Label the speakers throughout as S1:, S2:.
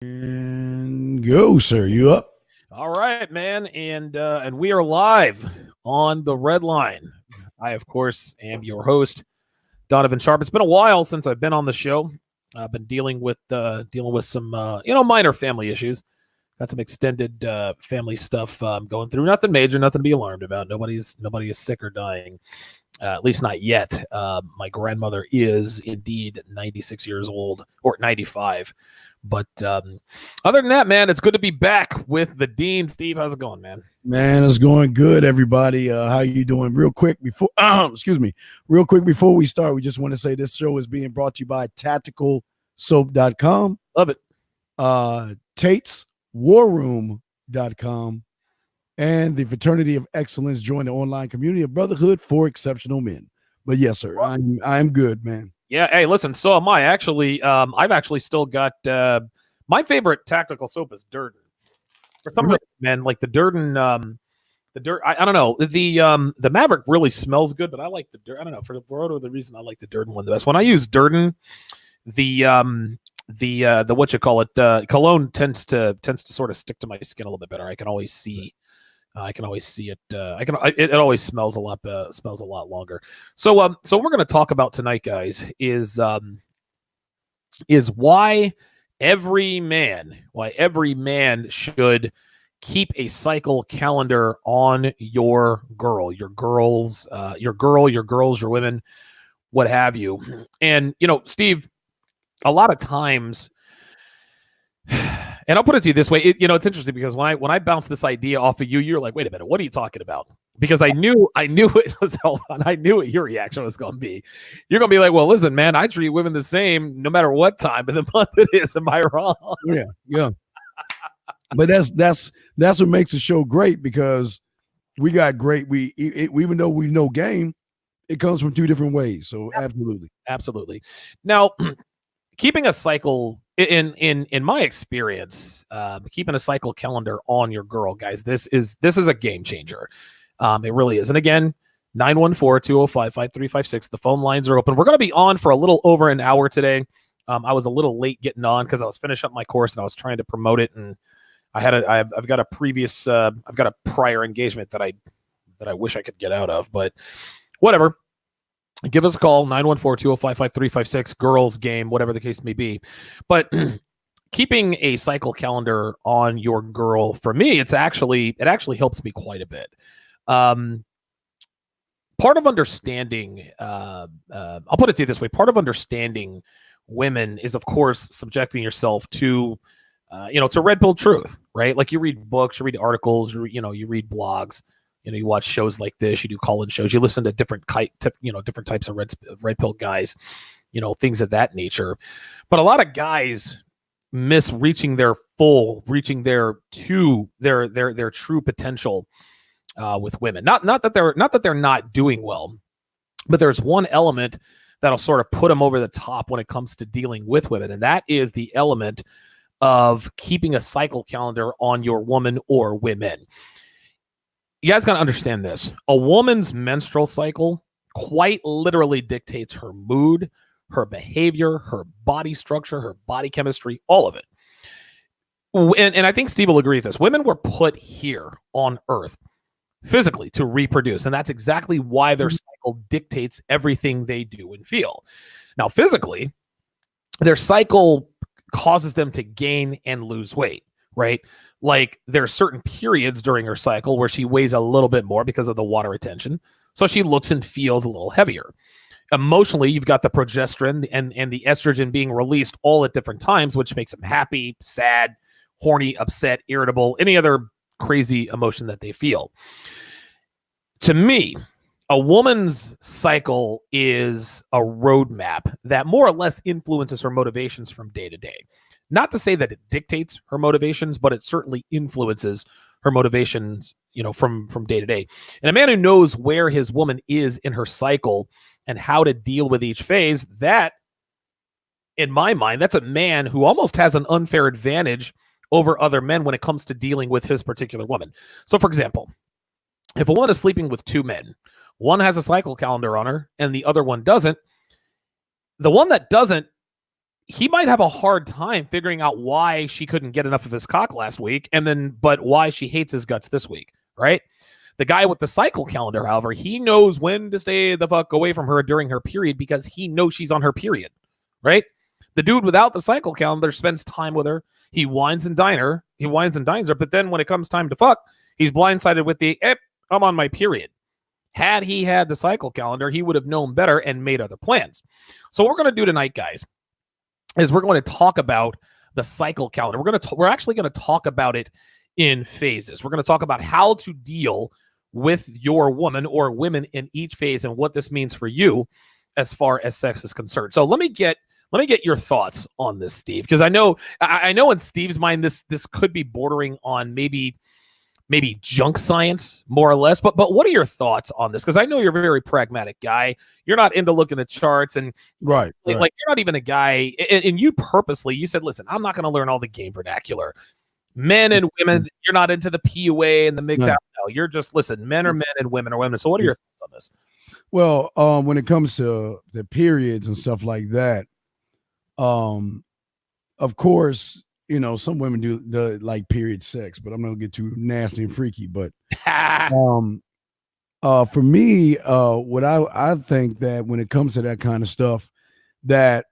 S1: And go, sir. You up?
S2: All right, man, and we are live on the Red Line. I, of course, am your host, Donovan Sharp. It's been a while since I've been on the show. I've been dealing with some minor family issues. Got some extended family stuff going through. Nothing major, nothing to be alarmed about. Nobody is sick or dying. At least not yet. My grandmother is indeed 96 years old, or 95. But other than that, man, it's good to be back with the Dean. Steve, how's it going, man?
S1: Man, it's going good, everybody. How you doing? Real quick before excuse me. Real quick before we start, we just want to say this show is being brought to you by tacticalsoap.com,
S2: Love it.
S1: tateswarroom.com, and the Fraternity of Excellence. Join the online community of brotherhood for exceptional men. But yes, sir, I'm good, man.
S2: Yeah. Hey, listen. So am I. Actually, I've actually still got my favorite tactical soap is Durden. For some reason, man, like the Durden. The dirt. I don't know. The Maverick really smells good, but I like the dirt. I don't know. For whatever the reason, I like the Durden one the best. When I use Durden, the what you call it cologne tends to sort of stick to my skin a little bit better. I can always see it. It always smells a lot longer. So we're going to talk about tonight, guys, is why every man should keep a cycle calendar on your girls, your women, what have you. And Steve, a lot of times, and I'll put it to you this way, it's interesting because when I bounced this idea off of you, you're like, wait a minute, what are you talking about? Because I knew it was, hold on, I knew what your reaction was going to be. You're going to be like, well, listen, man, I treat women the same no matter what time of the month it is. Am I wrong?
S1: Yeah. But that's what makes the show great, because we got great. We even though we know game, it comes from two different ways. So absolutely.
S2: Now, keeping a cycle in my experience, keeping a cycle calendar on your girl, guys, this is a game changer. It really is. And again, 914-205-5356. The phone lines are open. We're going to be on for a little over an hour today. I was a little late getting on because I was finishing up my course and I was trying to promote it, and I've got a prior engagement that I wish I could get out of, but whatever. Give us a call, 914-205-5356, girls game, whatever the case may be. But keeping a cycle calendar on your girl, for me, it actually helps me quite a bit. Part of understanding, I'll put it to you this way, part of understanding women is, of course, subjecting yourself to red pill truth, right? Like you read books, you read articles, you read blogs, you watch shows like this, you do call-in shows, you listen to different types of red pill guys, things of that nature. But a lot of guys miss reaching their true potential with women. Not that they're not doing well, but there's one element that'll sort of put them over the top when it comes to dealing with women, and that is the element of keeping a cycle calendar on your woman or women. You guys got to understand this. A woman's menstrual cycle quite literally dictates her mood, her behavior, her body structure, her body chemistry, all of it. And I think Steve will agree with this. Women were put here on Earth physically to reproduce, and that's exactly why their cycle dictates everything they do and feel. Now, physically, their cycle causes them to gain and lose weight, right? Like there are certain periods during her cycle where she weighs a little bit more because of the water retention. So she looks and feels a little heavier. Emotionally, you've got the progesterone and the estrogen being released all at different times, which makes them happy, sad, horny, upset, irritable, any other crazy emotion that they feel. To me, a woman's cycle is a roadmap that more or less influences her motivations from day to day. Not to say that it dictates her motivations, but it certainly influences her motivations, from day to day. And a man who knows where his woman is in her cycle and how to deal with each phase, that, in my mind, that's a man who almost has an unfair advantage over other men when it comes to dealing with his particular woman. So, for example, if a woman is sleeping with two men, one has a cycle calendar on her and the other one doesn't, the one that doesn't he might have a hard time figuring out why she couldn't get enough of his cock last week, but why she hates his guts this week, right? The guy with the cycle calendar, however, he knows when to stay the fuck away from her during her period because he knows she's on her period, right? The dude without the cycle calendar spends time with her. He wines and dines her, but then when it comes time to fuck, he's blindsided with I'm on my period. Had he had the cycle calendar, he would have known better and made other plans. So what we're going to do tonight, guys, is we're going to talk about the cycle calendar. We're actually going to talk about it in phases. We're going to talk about how to deal with your woman or women in each phase and what this means for you as far as sex is concerned. So let me get your thoughts on this, Steve, because I know in Steve's mind this could be bordering on maybe junk science more or less, but what are your thoughts on this? Because I know you're a very pragmatic guy. You're not into looking at charts and
S1: right.
S2: Like you're not even a guy, and you said, listen, I'm not going to learn all the game vernacular. Men and women, you're not into the PUA and the mix out. No, you're just, listen, men are men and women are women. So what are your thoughts on this?
S1: Well, when it comes to the periods and stuff like that, of course, some women do the like period sex, but I'm not gonna get too nasty and freaky. But for me, what I think that when it comes to that kind of stuff, that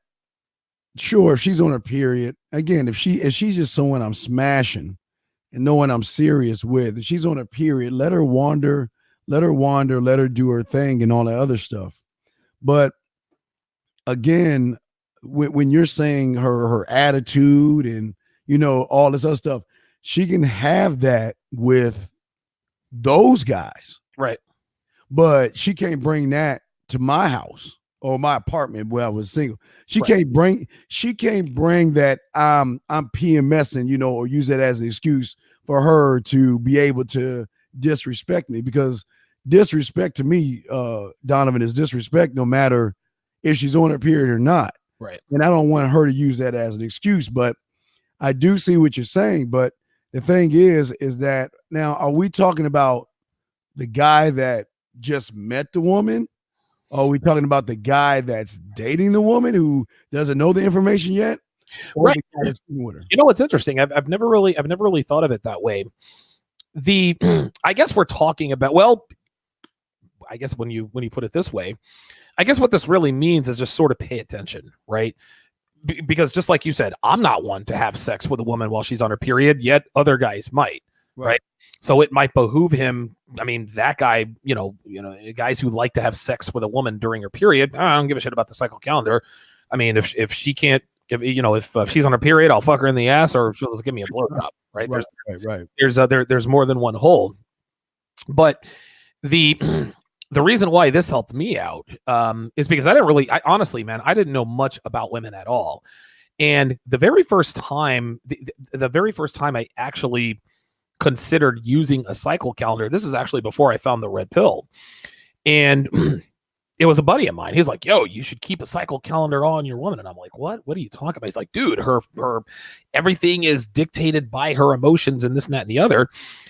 S1: sure, if she's on her period, again, if she's just someone I'm smashing and no one I'm serious with, if she's on her period, let her wander, let her do her thing and all that other stuff. But again, when you're saying her attitude and all this other stuff, she can have that with those guys,
S2: right?
S1: But she can't bring that to my house or my apartment where I was single. She can't bring that I'm PMSing, or use that as an excuse for her to be able to disrespect me, because disrespect to me, Donovan, is disrespect no matter if she's on her period or not.
S2: Right.
S1: And I don't want her to use that as an excuse, but I do see what you're saying. But the thing is that now, are we talking about the guy that just met the woman? Or are we talking about the guy that's dating the woman who doesn't know the information yet? Or
S2: right.
S1: The guy that's with her?
S2: What's interesting? I've never really thought of it that way. I guess we're talking about, well, I guess when you put it this way, I guess what this really means is just sort of pay attention, right? Because just like you said, I'm not one to have sex with a woman while she's on her period, yet other guys might, right? So it might behoove him. I mean, that guy, guys who like to have sex with a woman during her period, I don't give a shit about the cycle calendar. I mean, if she can't, if she's on her period, I'll fuck her in the ass, or she'll just give me a blowjob, right? There's more than one hole. But the reason why this helped me out is because I honestly, man, I didn't know much about women at all. And the very first time I actually considered using a cycle calendar, this is actually before I found the red pill. And it was a buddy of mine. He's like, yo, you should keep a cycle calendar on your woman. And I'm like, what are you talking about? He's like, dude, her everything is dictated by her emotions and this and that and the other.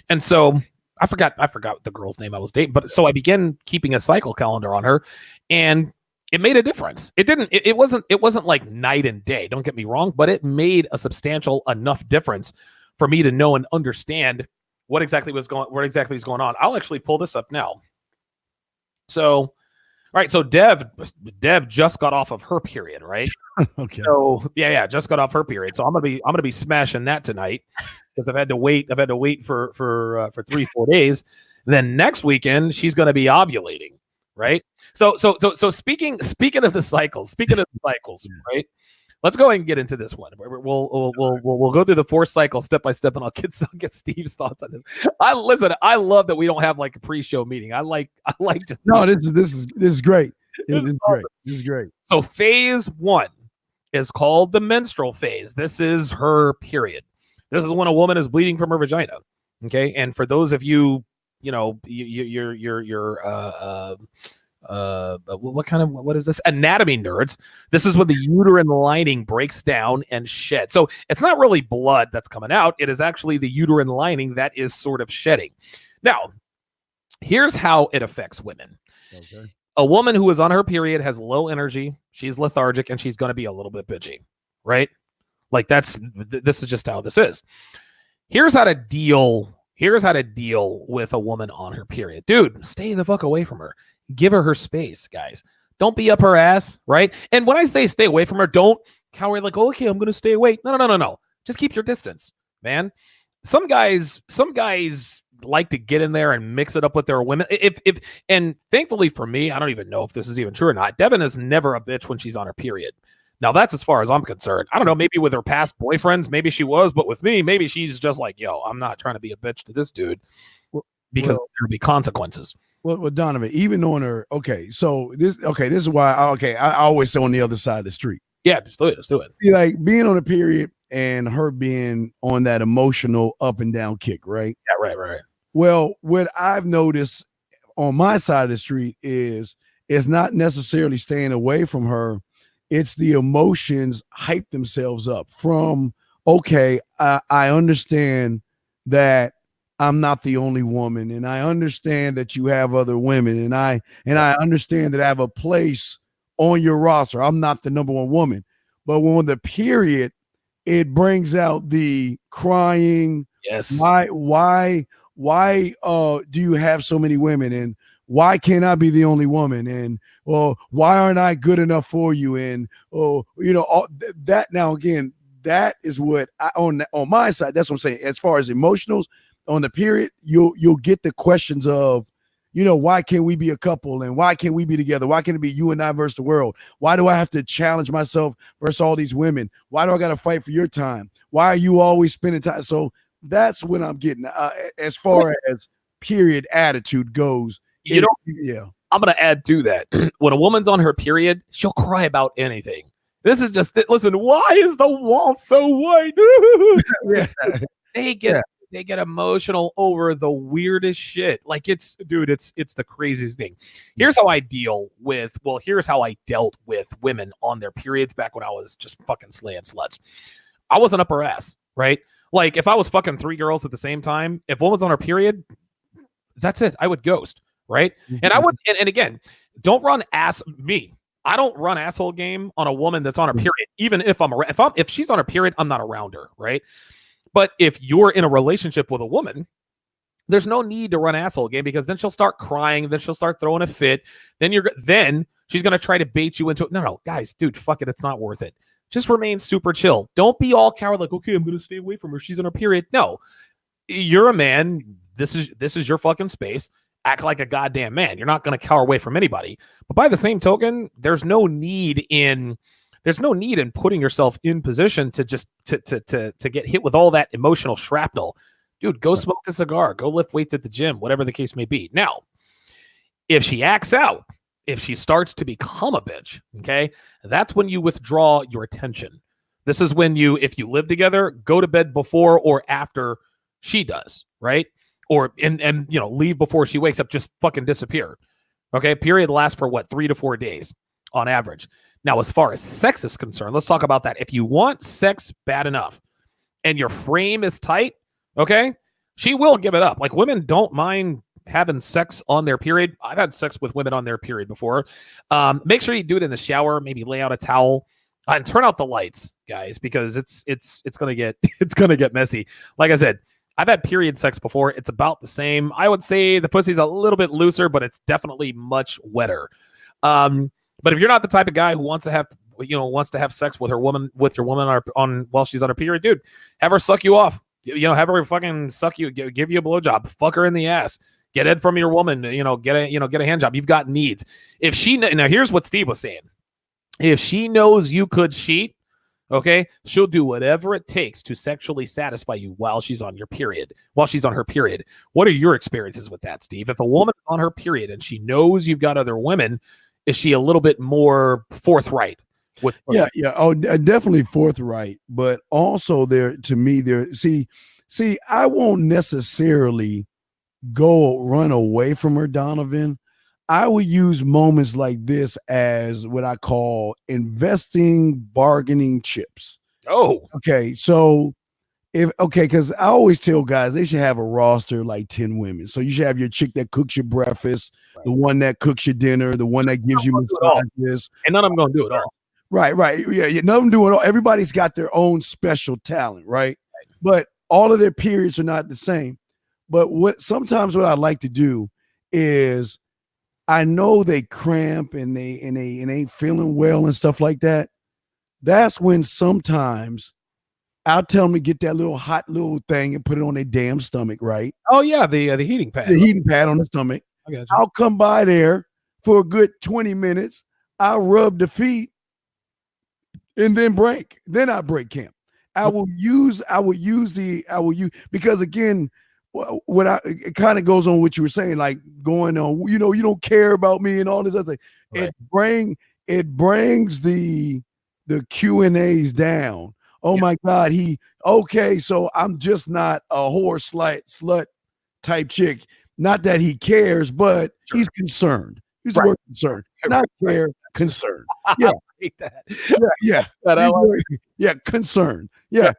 S2: And so I forgot the girl's name I was dating, but so I began keeping a cycle calendar on her, and it made a difference. It wasn't like night and day, don't get me wrong, but it made a substantial enough difference for me to know and understand what exactly is going on. I'll actually pull this up now. So, all right, so Deb just got off of her period, right?
S1: Okay.
S2: So yeah, just got off her period. So I'm gonna be smashing that tonight because I've had to wait for 3-4 days. Then next weekend she's gonna be ovulating, right? So speaking of the cycles, right? Let's go ahead and get into this one. We'll go through the 4 cycles step by step, and I'll get Steve's thoughts on this. I love that we don't have like a pre-show meeting. I like just
S1: this is great. This is great.
S2: So phase 1 is called the menstrual phase. This is her period. This is when a woman is bleeding from her vagina. Okay, and for those of you're what is this? Anatomy nerds. This is when the uterine lining breaks down and sheds. So it's not really blood that's coming out. It is actually the uterine lining that is sort of shedding. Now, here's how it affects women. Okay. A woman who is on her period has low energy. She's lethargic and she's going to be a little bit bitchy. right? Like this is just how this is. Here's how to deal with a woman on her period. Dude, stay the fuck away from her. Give her space, guys. Don't be up her ass, right? And when I say stay away from her, don't cower like, oh, okay, I'm going to stay away. No. Just keep your distance, man. Some guys like to get in there and mix it up with their women. And thankfully for me, I don't even know if this is even true or not. Devin is never a bitch when she's on her period. Now that's as far as I'm concerned. I don't know, maybe with her past boyfriends, maybe she was, but with me, maybe she's just like, yo, I'm not trying to be a bitch to this dude because there'll be consequences.
S1: Well, Donovan, even on her, this is why I always say on the other side of the street.
S2: Yeah, just do it.
S1: See, like being on a period and her being on that emotional up and down kick, right?
S2: Yeah, right.
S1: Well, what I've noticed on my side of the street is it's not necessarily staying away from her. It's the emotions hype themselves up from, okay, I understand that I'm not the only woman, and I understand that you have other women, and I understand that I have a place on your roster. I'm not the number one woman. But when the period, it brings out the crying.
S2: Yes.
S1: Why do you have so many women? And why can't I be the only woman? And why aren't I good enough for you? And that now again, that is what on my side. That's what I'm saying. As far as emotionals on the period, you'll get the questions of, why can't we be a couple? And why can't we be together? Why can't it be you and I versus the world? Why do I have to challenge myself versus all these women? Why do I got to fight for your time? Why are you always spending time? So that's what I'm getting as far as period attitude goes.
S2: I'm going to add to that. When a woman's on her period, she'll cry about anything. This is just, listen, why is the wall so white? They get emotional over the weirdest shit. Like it's the craziest thing. Here's how I dealt with women on their periods back when I was just fucking slaying sluts. I wasn't up her ass, right? Like if I was fucking 3 girls at the same time, if one was on her period, that's it. I would ghost, right? And I would, and again, don't run me. I don't run asshole game on a woman that's on her period. Even if she's on her period, I'm not around her, right? But if you're in a relationship with a woman, there's no need to run asshole game because then she'll start crying, then she'll start throwing a fit, then she's gonna try to bait you into it. No, guys, dude, fuck it, it's not worth it. Just remain super chill. Don't be all coward like, okay, I'm gonna stay away from her. She's on her period. No, you're a man. This is your fucking space. Act like a goddamn man. You're not gonna cower away from anybody. But by the same token, there's no need in putting yourself in position to just to get hit with all that emotional shrapnel. Dude, go smoke a cigar, go lift weights at the gym, whatever the case may be. Now, if she acts out, if she starts to become a bitch, okay, that's when you withdraw your attention. This is when if you live together, go to bed before or after she does, right? Or and leave before she wakes up, just fucking disappear. Okay, period lasts for 3 to 4 days on average. Now, as far as sex is concerned, let's talk about that. If you want sex bad enough and your frame is tight, okay, she will give it up. Like women don't mind having sex on their period. I've had sex with women on their period before. Make sure you do it in the shower, maybe lay out a towel and turn out the lights, guys, because it's going to get messy. Like I said, I've had period sex before. It's about the same. I would say the pussy's a little bit looser, but it's definitely much wetter. But if you're not the type of guy who wants to have sex with your woman on while she's on her period, dude, have her suck you off. Have her fucking suck you, give you a blowjob, fuck her in the ass, get it from your woman. Get a hand job. You've got needs. Now here's what Steve was saying. If she knows you could cheat, okay, she'll do whatever it takes to sexually satisfy you while she's on her period. What are your experiences with that, Steve? If a woman is on her period and she knows you've got other women, is she a little bit more forthright with?
S1: Yeah. Oh, definitely forthright, but also see, I won't necessarily run away from her, Donovan. I would use moments like this as what I call investing bargaining chips.
S2: Oh,
S1: okay. So because I always tell guys they should have a roster like 10 women. So you should have your chick that cooks your breakfast, right, the one that cooks your dinner, the one that gives you massages.
S2: And none of them going to do it all.
S1: Right. Yeah. None of them doing all. Everybody's got their own special talent, right? But all of their periods are not the same. But what I like to do is I know they cramp and they ain't feeling well and stuff like that. That's when sometimes I'll tell them to get that little hot little thing and put it on their damn stomach, right?
S2: Oh yeah, the heating pad.
S1: The heating pad on the stomach. I'll come by there for a good 20 minutes. I'll rub the feet and then break. Then I break camp. I will use because again, it kind of goes on what you were saying, like going on, you don't care about me and all this other thing. Right. It brings the Q&As down. Oh my God, so I'm just not a whore slut type chick. Not that he cares, but he's concerned. He's the word concerned. Not care, concerned. Yeah. Yeah. Concerned. Yeah.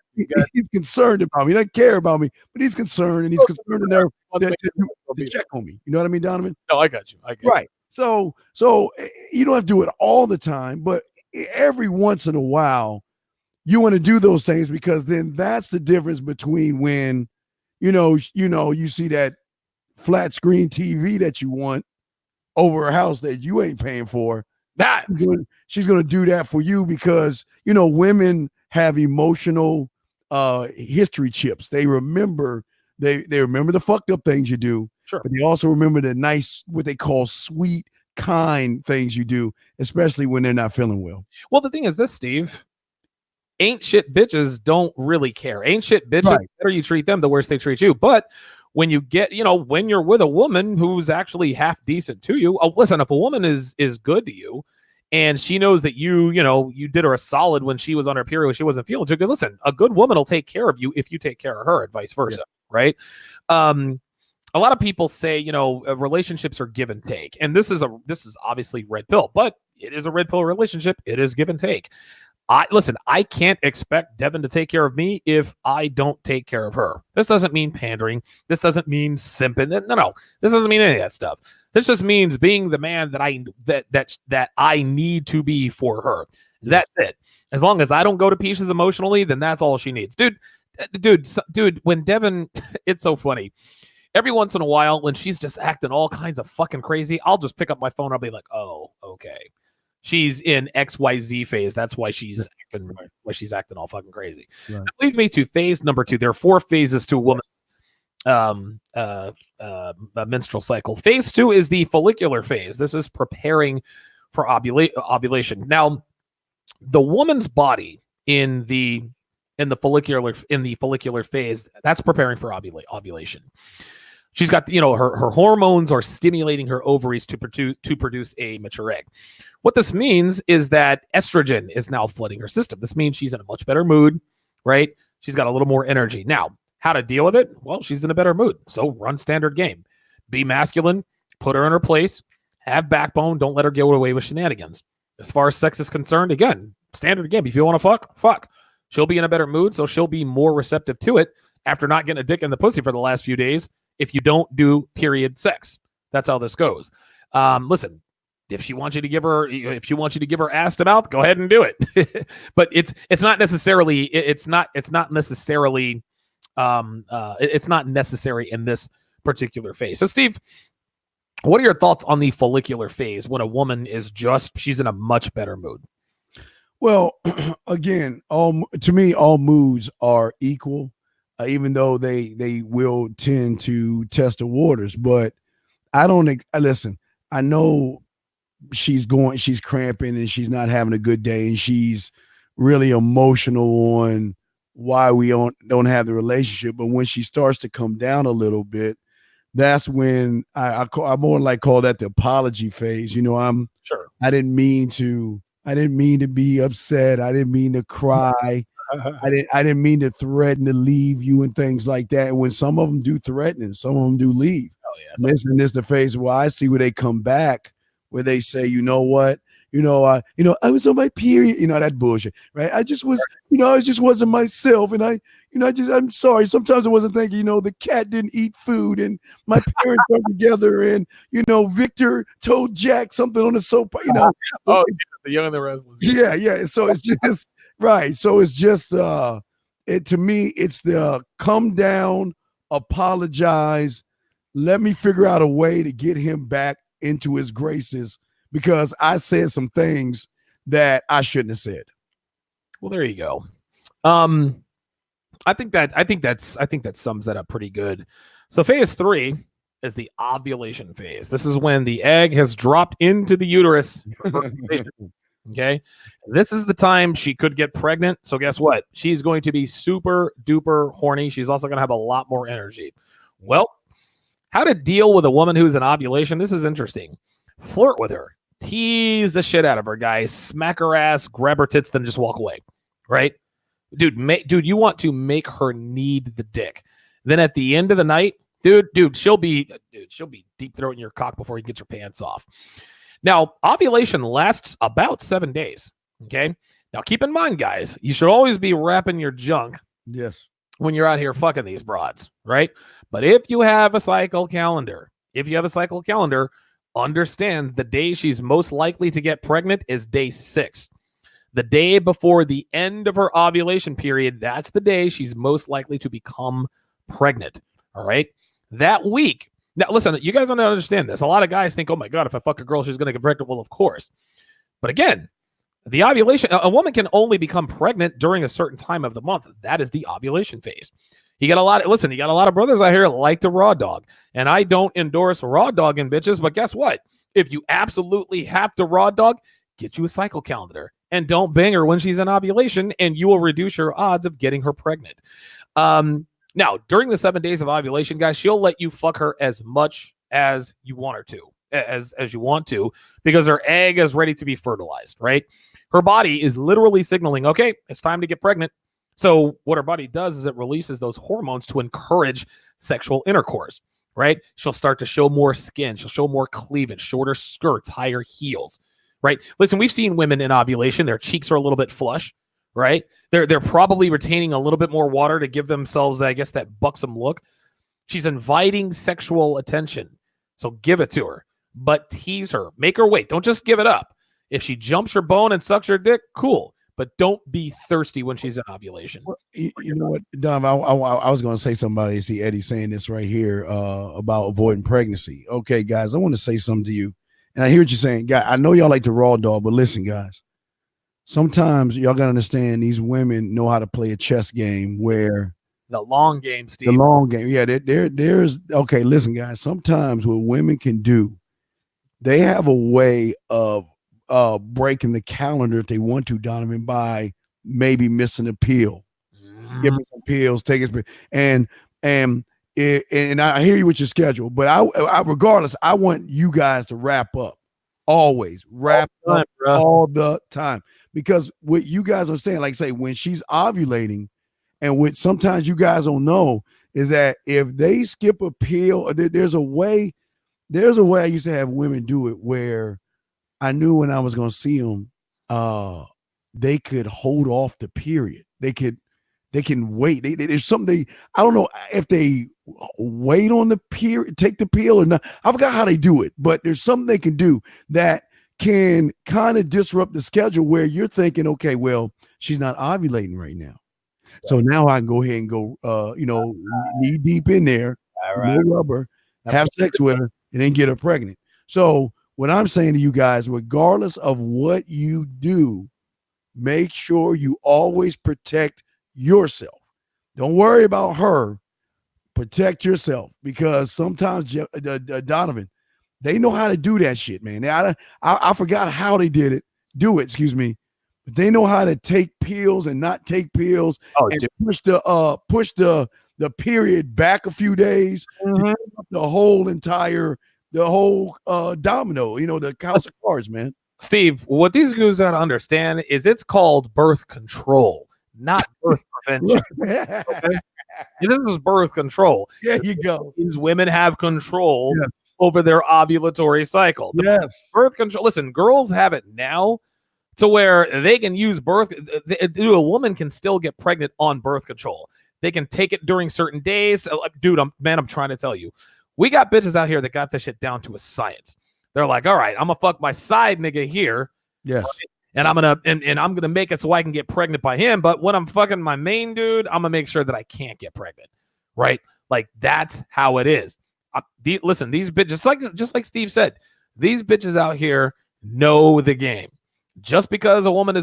S1: He's concerned about me. He doesn't care about me, but he's concerned, and he's concerned enough to check on me. You know what I mean, Donovan?
S2: No, I got you.
S1: Right. So you don't have to do it all the time, but every once in a while, you want to do those things, because then that's the difference between when, you see that flat screen TV that you want over a house that you ain't paying for. She's going to do that for you because, women have emotional history chips. They remember the fucked up things you do, but they also remember the nice, what they call sweet, kind things you do, especially when they're not feeling well.
S2: Well, the thing is this, Steve. Ain't shit bitches don't really care. Ain't shit bitches, the better you treat them, the worse they treat you. But when you get, when you're with a woman who's actually half decent to you, listen, if a woman is good to you and she knows that you did her a solid when she was on her period, when she wasn't feeling too good, listen, a good woman will take care of you if you take care of her and vice versa, right? A lot of people say, relationships are give and take. And this is obviously red pill, but it is a red pill relationship. It is give and take. I can't expect Devin to take care of me if I don't take care of her. This doesn't mean pandering. This doesn't mean simping. No. This doesn't mean any of that stuff. This just means being the man that I need to be for her. That's it. As long as I don't go to pieces emotionally, then that's all she needs. Dude, when Devin, it's so funny. Every once in a while, when she's just acting all kinds of fucking crazy, I'll just pick up my phone. I'll be like, oh, okay. She's in XYZ phase. That's why she's acting all fucking crazy. Right. That leads me to phase number 2. There are 4 phases to a woman's menstrual cycle. Phase 2 is the follicular phase. This is preparing for ovulation. Now, the woman's body in the follicular phase, that's preparing for ovulation. She's got, her hormones are stimulating her ovaries to produce a mature egg. What this means is that estrogen is now flooding her system. This means she's in a much better mood, right? She's got a little more energy. Now, how to deal with it? Well, she's in a better mood. So run standard game. Be masculine, put her in her place, have backbone, don't let her get away with shenanigans. As far as sex is concerned, again, standard game. If you want to fuck. She'll be in a better mood, so she'll be more receptive to it after not getting a dick in the pussy for the last few days if you don't do period sex. That's how this goes. Listen, if you want you to give her ass to mouth, go ahead and do it. But it's not necessary in this particular phase. So Steve, what are your thoughts on the follicular phase when a woman is she's in a much better mood?
S1: Well, again, to me, all moods are equal, even though they will tend to test the waters. But I don't listen. I know she's cramping and she's not having a good day, and she's really emotional on why we don't have the relationship. But when she starts to come down a little bit, that's when I more like call that the apology phase. I didn't mean to be upset. I didn't mean to cry. I didn't mean to threaten to leave you and things like that. And when some of them do threaten and some of them do leave. Oh yeah. And this is the phase where I see where they come back, where they say, you know what? I was on my period, that bullshit, right? I just was, I just wasn't myself. And I'm sorry. Sometimes I wasn't thinking, the cat didn't eat food and my parents weren't together. And, Victor told Jack something on the soap,
S2: Oh, yeah, the Young and the Restless.
S1: Yeah. So it's just, right. So it's just, to me, it's the come down, apologize. Let me figure out a way to get him back into his graces because I said some things that I shouldn't have said.
S2: Well, there you go. I think that sums that up pretty good. So phase 3 is the ovulation phase. This is when the egg has dropped into the uterus. Okay. This is the time she could get pregnant. So guess what? She's going to be super duper horny. She's also going to have a lot more energy. Well, how to deal with a woman who's in ovulation? This is interesting. Flirt with her. Tease the shit out of her, guys. Smack her ass, grab her tits, then just walk away. Right? Dude, you want to make her need the dick. Then at the end of the night, dude, she'll be deep throating your cock before you get your pants off. Now, ovulation lasts about 7 days. Okay. Now, keep in mind, guys, you should always be wrapping your junk.
S1: Yes.
S2: When you're out here fucking these broads, right? But if you have a cycle calendar, understand the day she's most likely to get pregnant is day 6. The day before the end of her ovulation period, that's the day she's most likely to become pregnant. All right. That week. Now, listen, you guys don't understand this. A lot of guys think, oh my God, if I fuck a girl, she's going to get pregnant. Well, of course. But again, the ovulation, a woman can only become pregnant during a certain time of the month. That is the ovulation phase. You got a lot of brothers out here that like to raw dog. And I don't endorse raw dogging bitches, but guess what? If you absolutely have to raw dog, get you a cycle calendar and don't bang her when she's in ovulation, and you will reduce your odds of getting her pregnant. Now, during the 7 days of ovulation, guys, she'll let you fuck her as much as you want her to, as you want to, because her egg is ready to be fertilized, right? Her body is literally signaling, okay, it's time to get pregnant. So what her body does is it releases those hormones to encourage sexual intercourse, right? She'll start to show more skin. She'll show more cleavage, shorter skirts, higher heels, right? Listen, we've seen women in ovulation. Their cheeks are a little bit flush, right? They're probably retaining a little bit more water to give themselves, I guess, that buxom look. She's inviting sexual attention. So give it to her, but tease her. Make her wait. Don't just give it up. If she jumps her bone and sucks her dick, cool. But don't be thirsty when she's in ovulation.
S1: Well, you know what, Dom, I was going to say something about it. See Eddie saying this right here about avoiding pregnancy. Okay, guys, I want to say something to you. And I hear what you're saying. Guys, I know y'all like to raw dog, but listen, guys. Sometimes y'all got to understand these women know how to play a chess game where
S2: the long game, Steve.
S1: The long game. Yeah, there's okay, listen, guys. Sometimes what women can do, they have a way of breaking the calendar if they want to, Donovan, by maybe missing a pill, skipping some pills, taking and I hear you with your schedule, but I regardless, I want you guys to wrap up, always wrap up all the time, because what you guys understand, like say when she's ovulating, and what sometimes you guys don't know is that if they skip a pill, there's a way I used to have women do it where I knew when I was going to see them, they could hold off the period. They can wait. There's something I don't know if they wait on the period, take the pill or not. I forgot how they do it, but there's something they can do that can kind of disrupt the schedule where you're thinking, okay, well, she's not ovulating right now. So now I can go ahead and go, knee deep in there, no rubber, have sex with her, and then get her pregnant. So what I'm saying to you guys, regardless of what you do, make sure you always protect yourself. Don't worry about her. Protect yourself, because sometimes Donovan, they know how to do that shit, man. I forgot how they did it. Do it, excuse me. But they know how to take pills and not take pills, and push the period back a few days to the whole domino, the house of cards, man.
S2: Steve, what these guys got to understand is it's called birth control, not birth prevention. Okay? This is birth control.
S1: There you go.
S2: These women have control over their ovulatory cycle.
S1: Yes.
S2: Birth control. Listen, girls have it now to where they can use birth. A woman can still get pregnant on birth control. They can take it during certain days. Dude, I'm trying to tell you, we got bitches out here that got this shit down to a science. They're like, all right, I'm gonna fuck my side nigga here.
S1: Yes.
S2: Right? And I'm gonna make it so I can get pregnant by him. But when I'm fucking my main dude, I'm gonna make sure that I can't get pregnant. Right? Like that's how it is. Listen, these bitches, just like Steve said, these bitches out here know the game. Just because a woman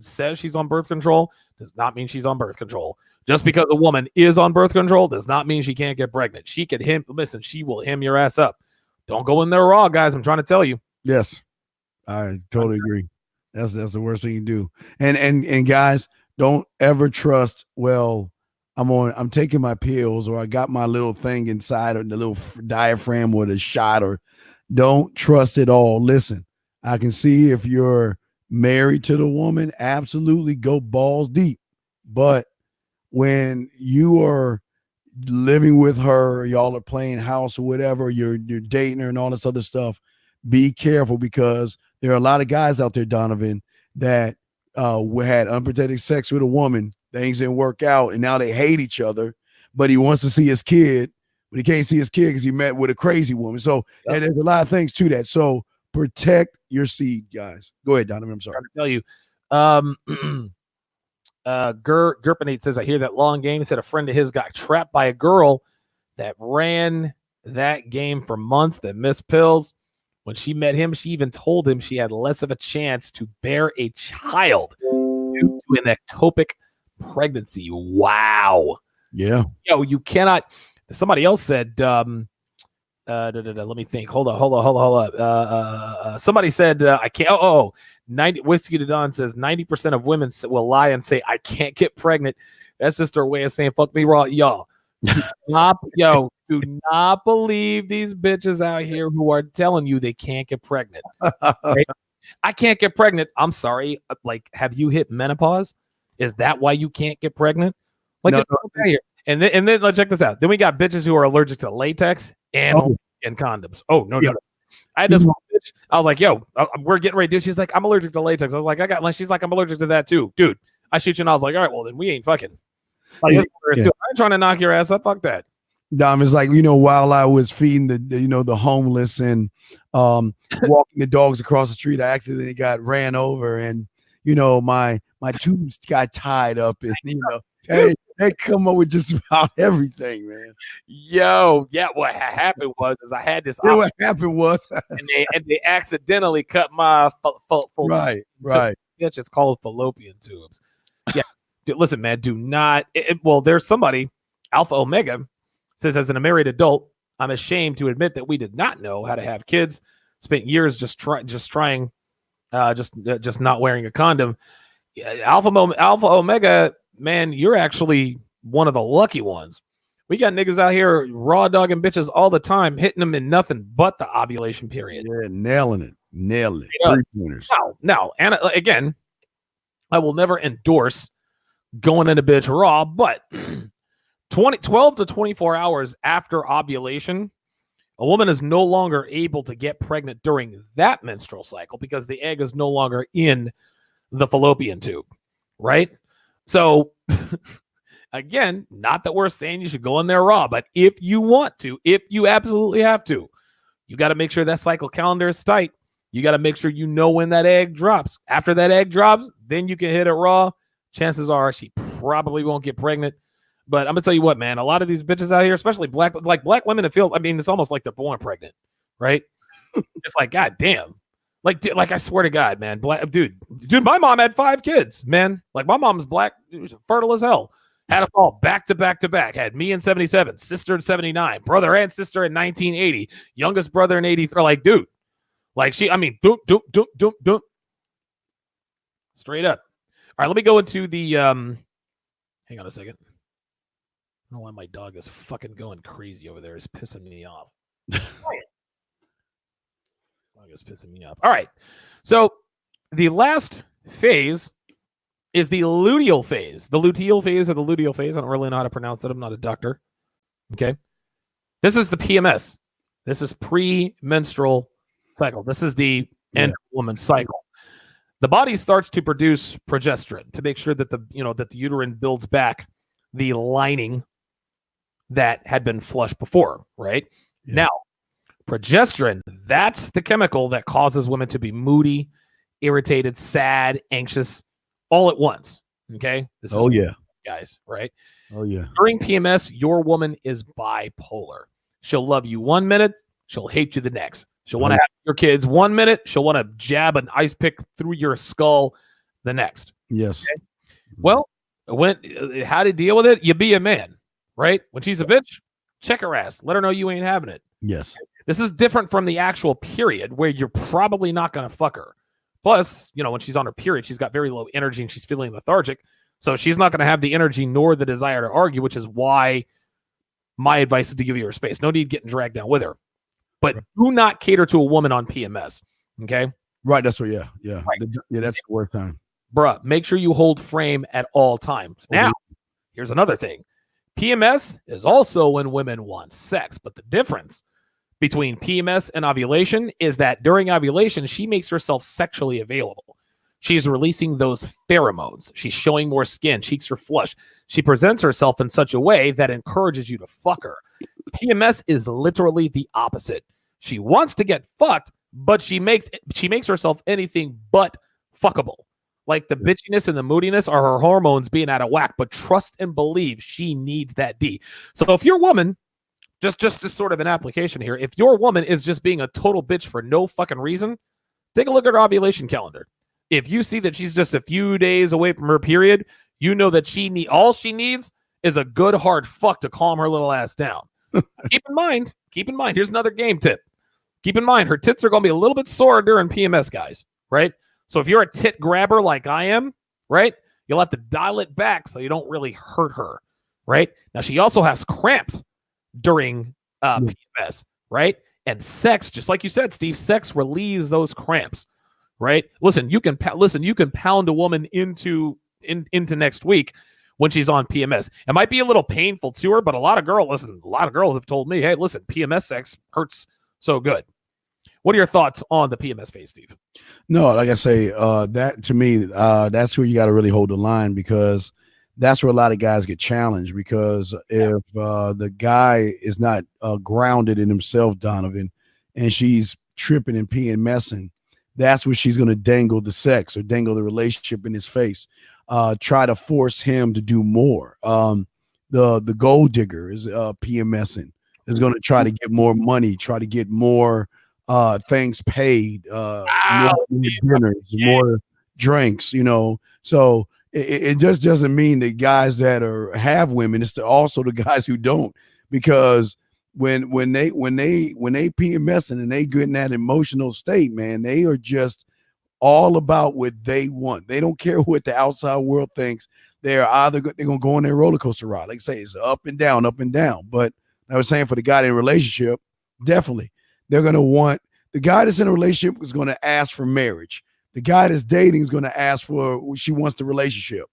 S2: says she's on birth control does not mean she's on birth control. Just because a woman is on birth control does not mean she can't get pregnant. She will hem your ass up. Don't go in there raw, guys. I'm trying to tell you.
S1: Yes, I totally agree. That's the worst thing you do. And guys, don't ever trust, well, I'm taking my pills, or I got my little thing inside, or the little diaphragm or the shot, or don't trust it all. Listen, I can see if you're married to the woman, absolutely go balls deep. But when you are living with her, y'all are playing house or whatever, you're dating her and all this other stuff, be careful, because there are a lot of guys out there, Donovan, that had unprotected sex with a woman. Things didn't work out, and now they hate each other, but he wants to see his kid, but he can't see his kid because he met with a crazy woman. So there's a lot of things to that. So protect your seed, guys. Go ahead, Donovan. I'm sorry.
S2: I'm trying to tell you, Gerpinate says, I hear that long game. He said a friend of his got trapped by a girl that ran that game for months, that missed pills. When she met him, she even told him she had less of a chance to bear a child due to an ectopic pregnancy. Wow.
S1: Yeah.
S2: Yo, you cannot. Somebody else said, let me think. Hold up. Somebody said, I can't. 90 Whiskey to Dawn says 90% of women will lie and say, I can't get pregnant. That's just their way of saying, fuck me raw. Y'all, do not believe these bitches out here who are telling you they can't get pregnant. Right? I can't get pregnant. I'm sorry. Like, have you hit menopause? Is that why you can't get pregnant? Like, no. And then let's check this out. Then we got bitches who are allergic to latex and condoms. Oh, no. I had this one bitch. I was like, yo, we're getting ready to do. She's like, I'm allergic to latex. I was like, she's like, I'm allergic to that too. Dude, I shoot you. And I was like, all right, well, then we ain't fucking. Like, I ain't trying to knock your ass up. Fuck that.
S1: Dom, is like, while I was feeding the homeless and walking the dogs across the street, I accidentally got ran over, and my tubes got tied up, and they come up with just about everything, man.
S2: Yo, yeah. What happened was I had this.
S1: What happened was,
S2: and they accidentally cut my
S1: right.
S2: It's called fallopian tubes. Yeah, dude, listen, man. Do not. Well, there's somebody. Alpha Omega says, as a married adult, I'm ashamed to admit that we did not know how to have kids. Spent years just trying, just not wearing a condom. Alpha Omega, man, you're actually one of the lucky ones. We got niggas out here raw dogging bitches all the time, hitting them in nothing but the ovulation period.
S1: Yeah, nailing it. 3-pointers.
S2: Now, and again, I will never endorse going into bitch raw, but 12 to 24 hours after ovulation, a woman is no longer able to get pregnant during that menstrual cycle because the egg is no longer in the fallopian tube, right? So, again, not that we're saying you should go in there raw, but if you want to, if you absolutely have to, you got to make sure that cycle calendar is tight. You got to make sure you know when that egg drops. After that egg drops, then you can hit it raw. Chances are she probably won't get pregnant. But I'm gonna tell you what, man. A lot of these bitches out here, especially black women, it feels. I mean, it's almost like they're born pregnant, right? It's like, god damn. Like I swear to God, man. Dude, my mom had 5 kids, man. Like, my mom's black, fertile as hell. Had us all back to back to back. Had me in 77, sister in 79, brother and sister in 1980, youngest brother in 83. Like, dude, like doom. Straight up. All right, let me go into the hang on a second. I don't know why my dog is fucking going crazy over there. It's pissing me off. Dog is pissing me off. All right. So the last phase is the luteal phase. The luteal phase or the luteal phase. I don't really know how to pronounce it. I'm not a doctor. Okay. This is the PMS. This is pre-menstrual cycle. This is the end of woman's cycle. The body starts to produce progesterone to make sure that the uterine builds back the lining that had been flushed before, right? Yeah. Now, progesterone, that's the chemical that causes women to be moody, irritated, sad, anxious, all at once. Okay?
S1: This is
S2: guys, right?
S1: Oh, yeah.
S2: During PMS, your woman is bipolar. She'll love you 1 minute, she'll hate you the next. She'll want to have your kids 1 minute, she'll want to jab an ice pick through your skull the next.
S1: Yes.
S2: Okay? Well, how to deal with it? You be a man, right? When she's a bitch, check her ass. Let her know you ain't having it.
S1: Yes.
S2: This is different from the actual period where you're probably not going to fuck her. Plus, when she's on her period, she's got very low energy and she's feeling lethargic. So she's not going to have the energy nor the desire to argue, which is why my advice is to give you her space. No need getting dragged down with her. But do not cater to a woman on PMS. Okay?
S1: Right. That's what, yeah. Right. Yeah, that's the worst time.
S2: Bruh, make sure you hold frame at all times. Now, here's another thing. PMS is also when women want sex, but the difference between PMS and ovulation is that during ovulation, she makes herself sexually available. She's releasing those pheromones. She's showing more skin. Cheeks are flushed. She presents herself in such a way that encourages you to fuck her. PMS is literally the opposite. She wants to get fucked, but she makes herself anything but fuckable. Like the bitchiness and the moodiness are her hormones being out of whack, but trust and believe she needs that D. So if your woman, just sort of an application here, if your woman is just being a total bitch for no fucking reason, take a look at her ovulation calendar. If you see that she's just a few days away from her period, you know that all she needs is a good hard fuck to calm her little ass down. Keep in mind, here's another game tip. Keep in mind, her tits are going to be a little bit sore during PMS, guys, right? So if you're a tit grabber like I am, right, you'll have to dial it back so you don't really hurt her, right? Now, she also has cramps during PMS, right? And sex, just like you said, Steve, sex relieves those cramps, right? Listen, you can pound a woman into next week when she's on PMS. It might be a little painful to her, but a lot of girls have told me, hey, listen, PMS sex hurts so good. What are your thoughts on the PMS phase, Steve?
S1: No, like I say, that to me, that's where you got to really hold the line, because that's where a lot of guys get challenged. Because if the guy is not grounded in himself, Donovan, and she's tripping and PMSing, that's where she's going to dangle the sex or dangle the relationship in his face, try to force him to do more. The gold digger is PMSing, is going to try to get more money, try to get more things paid, more dinners, more drinks, So it just doesn't mean that guys that have women, it's also the guys who don't, because when they PMSing and they get in that emotional state, man, they are just all about what they want. They don't care what the outside world thinks. They're going to go on their roller coaster ride. Like I say, it's up and down, up and down. But I was saying, for the guy in a relationship, definitely they're going to want, the guy that's in a relationship is going to ask for marriage. The guy that's dating is going to ask for, she wants the relationship.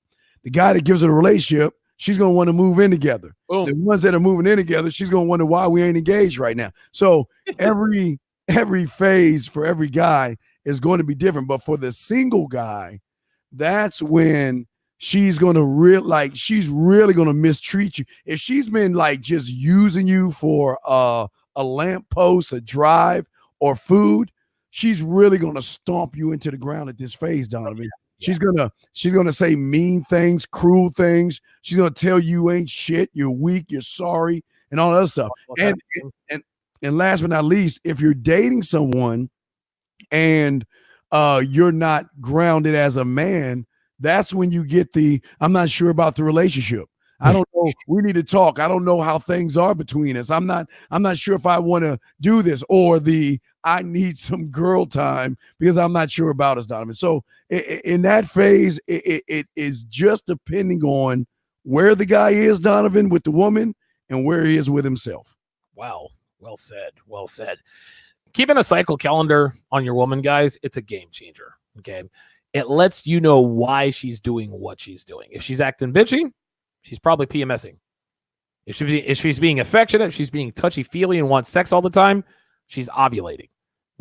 S1: The guy that gives her the relationship, she's going to want to move in together. The ones that are moving in together, she's going to wonder why we ain't engaged right now. So every phase for every guy is going to be different. But for the single guy, that's when she's going to she's really going to mistreat you. If she's been like just using you for a lamppost, a drive, or food, she's really going to stomp you into the ground at this phase, Donovan. Yeah. She's gonna say mean things, cruel things. She's gonna tell you ain't shit, you're weak, you're sorry, and all that other stuff. And last but not least, if you're dating someone and you're not grounded as a man, that's when you get I'm not sure about the relationship. I don't know. We need to talk. I don't know how things are between us. I'm not sure if I want to do this, or I need some girl time because I'm not sure about us, Donovan. So in that phase, it is just depending on where the guy is, Donovan, with the woman, and where he is with himself.
S2: Wow. Well said. Well said. Keeping a cycle calendar on your woman, guys, it's a game changer. Okay. It lets you know why she's doing what she's doing. If she's acting bitchy, she's probably PMSing. If she's being affectionate, if she's being touchy-feely and wants sex all the time, she's ovulating.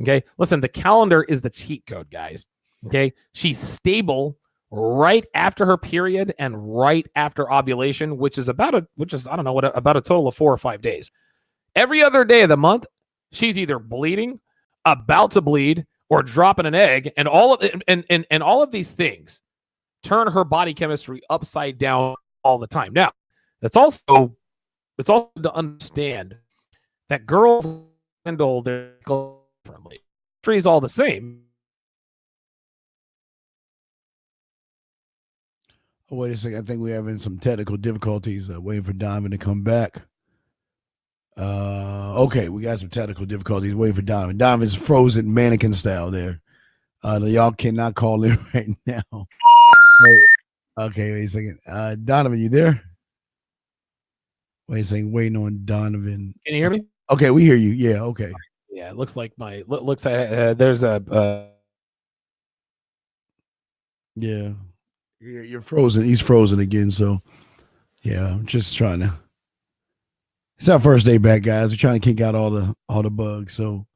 S2: Okay. Listen, the calendar is the cheat code, guys. Okay. She's stable right after her period and right after ovulation, which is I don't know what, about a total of 4 or 5 days. Every other day of the month, she's either bleeding, about to bleed, or dropping an egg, and all of these things turn her body chemistry upside down all the time. Now, it's also to understand that girls handle their differently. Tree's all the same.
S1: Oh, wait a second. I think we're having some technical difficulties. Waiting for Donovan to come back. Okay, we got some technical difficulties. Waiting for Donovan. Donovan's frozen mannequin style there. Y'all cannot call in right now. Okay, wait a second. Donovan, you there? Wait a second. Waiting on Donovan.
S2: Can you hear me?
S1: Okay, we hear you. Yeah. Okay.
S2: Yeah, it looks like there's a.
S1: Yeah. You're frozen. He's frozen again. So, yeah, I'm just trying to. It's our first day back, guys. We're trying to kick out all the bugs. So,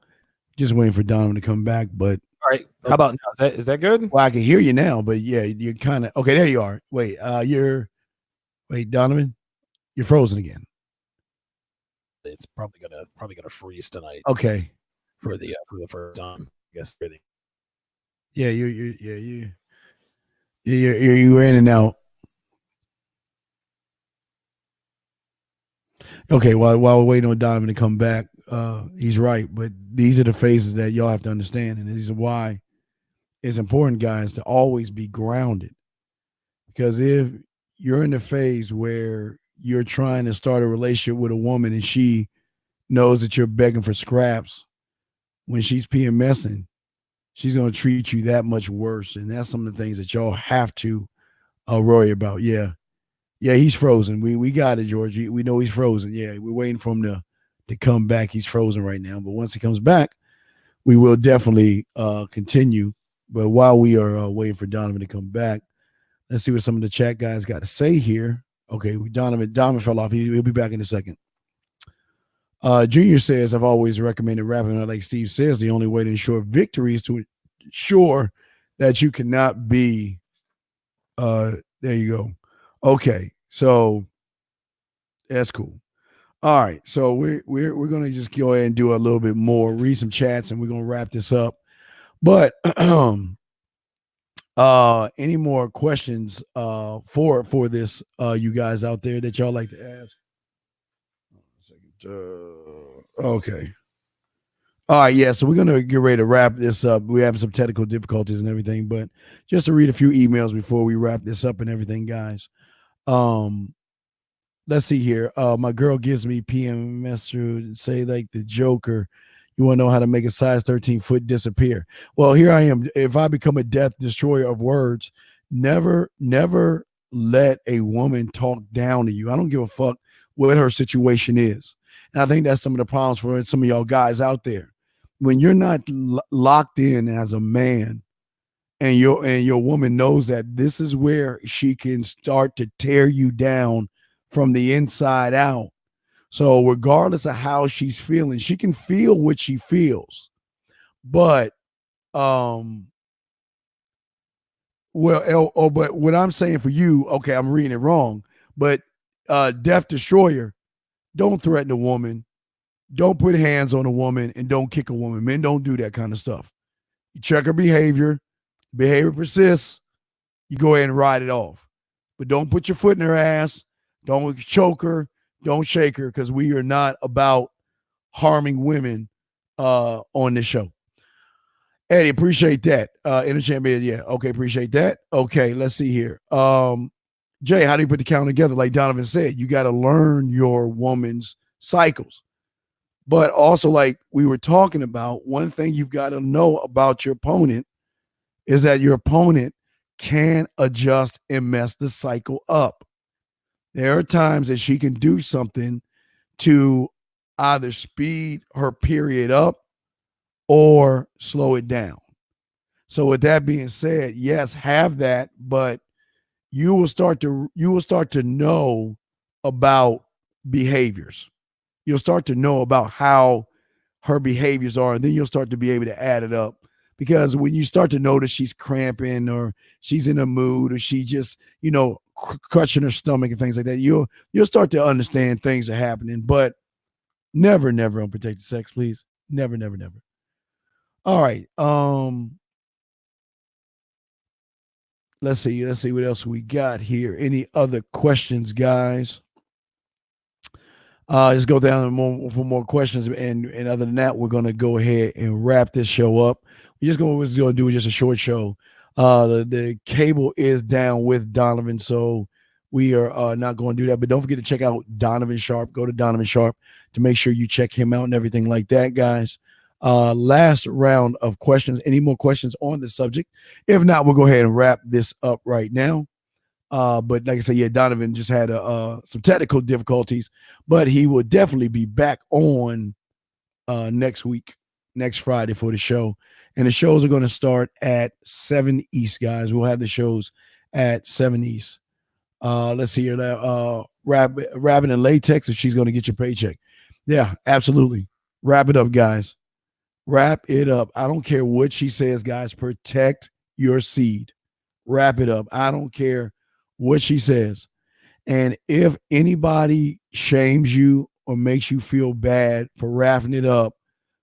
S1: just waiting for Donovan to come back. But
S2: all right, how about now? Is that good?
S1: Well, I can hear you now. But yeah, you're kind of okay. There you are. Wait, Donovan, you're frozen again.
S2: It's probably gonna freeze tonight.
S1: Okay.
S2: For the first time, I guess.
S1: Yeah, you're in and out. Okay, while we're waiting on Donovan to come back, he's right. But these are the phases that y'all have to understand, and these are why it's important, guys, to always be grounded. Because if you're in the phase where you're trying to start a relationship with a woman and she knows that you're begging for scraps when she's PMSing, she's going to treat you that much worse. And that's some of the things that y'all have to worry about. Yeah, he's frozen. We got it, George. We know he's frozen. Yeah, we're waiting for him to come back. He's frozen right now. But once he comes back, we will definitely continue. But while we are waiting for Donovan to come back, let's see what some of the chat guys got to say here. Okay, Donovan fell off. He'll be back in a second. Junior says, I've always recommended wrapping up like Steve says. The only way to ensure victory is to ensure that you cannot be. There you go. Okay, so that's cool. All right, so we're gonna just go ahead and do a little bit more, read some chats, and we're gonna wrap this up. But any more questions for this you guys out there that y'all like to ask? Okay. All right, yeah, so we're gonna get ready to wrap this up. We have some technical difficulties and everything, but just to read a few emails before we wrap this up and everything, guys. Let's see here. My girl gives me PMS to say like the Joker. You want to know how to make a size 13 foot disappear? Well, here I am. If I become a death destroyer of words, never let a woman talk down to you. I don't give a fuck what her situation is. And I think that's some of the problems for some of y'all guys out there. When you're not locked in as a man, and your woman knows that this is where she can start to tear you down from the inside out. So regardless of how she's feeling, she can feel what she feels. But but what I'm saying for you, okay, I'm reading it wrong, but death destroyer, don't threaten a woman, don't put hands on a woman, and don't kick a woman. Men don't do that kind of stuff. You check her behavior persists, you go ahead and ride it off. But don't put your foot in her ass. Don't choke her. Don't shake her, because we are not about harming women on this show. Eddie, appreciate that. Interchamber, yeah. Okay, appreciate that. Okay, let's see here. Jay, how do you put the count together? Like Donovan said, you got to learn your woman's cycles. But also, like we were talking about, one thing you've got to know about your opponent is that your opponent can adjust and mess the cycle up. There are times that she can do something to either speed her period up or slow it down. So with that being said, yes, have that, but you will start to know about behaviors. You'll start to know about how her behaviors are, and then you'll start to be able to add it up. Because when you start to notice she's cramping or she's in a mood or she just, crushing her stomach and things like that, you'll start to understand things are happening. But never, never unprotected sex, please. Never, never, never. All right. Let's see what else we got here. Any other questions, guys? Let's go down for more questions, and other than that, we're gonna go ahead and wrap this show up. We're just gonna do just a short show. The cable is down with Donovan, so we are not going to do that. But don't forget to check out Donovan Sharp. Go to Donovan Sharp to make sure you check him out and everything like that, guys. Last round of questions. Any more questions on the subject? If not, we'll go ahead and wrap this up right now. But like I said, yeah, Donovan just had some technical difficulties, but he will definitely be back on next week, next Friday for the show. And the shows are going to start at 7 East, guys. We'll have the shows at 7 East. Let's see here. Rabbit in latex, if she's going to get your paycheck. Yeah, absolutely. Wrap it up, guys. Wrap it up. I don't care what she says, guys. Protect your seed. Wrap it up. I don't care what she says. And if anybody shames you or makes you feel bad for wrapping it up,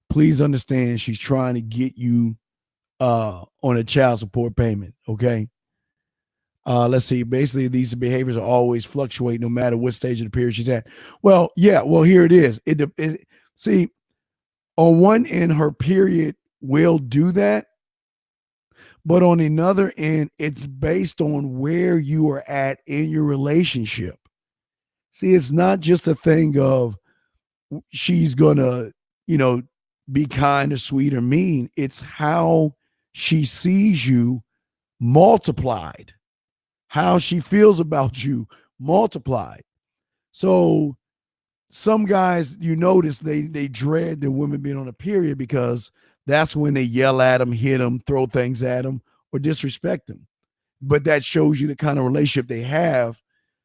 S1: please understand she's trying to get you on a child support payment. Okay. Let's see. Basically, these behaviors are always fluctuate no matter what stage of the period she's at. Well, yeah. Well, here it is. See, on one end, her period will do that. But on another end, it's based on where you are at in your relationship. See, it's not just a thing of she's going to, be kind or sweet or mean. It's how she sees you multiplied, how she feels about you multiplied. So some guys, you notice they dread the women being on a period because that's when they yell at them, hit them, throw things at them, or disrespect them. But that shows you the kind of relationship they have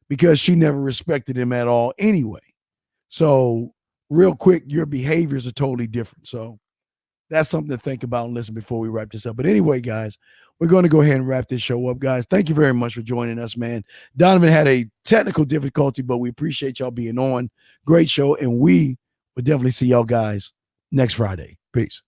S1: because she never respected him at all anyway. So real quick, your behaviors are totally different. So that's something to think about and listen before we wrap this up. But anyway, guys, we're going to go ahead and wrap this show up, guys. Thank you very much for joining us, man. Donovan had a technical difficulty, but we appreciate y'all being on. Great show, and we will definitely see y'all guys next Friday. Peace.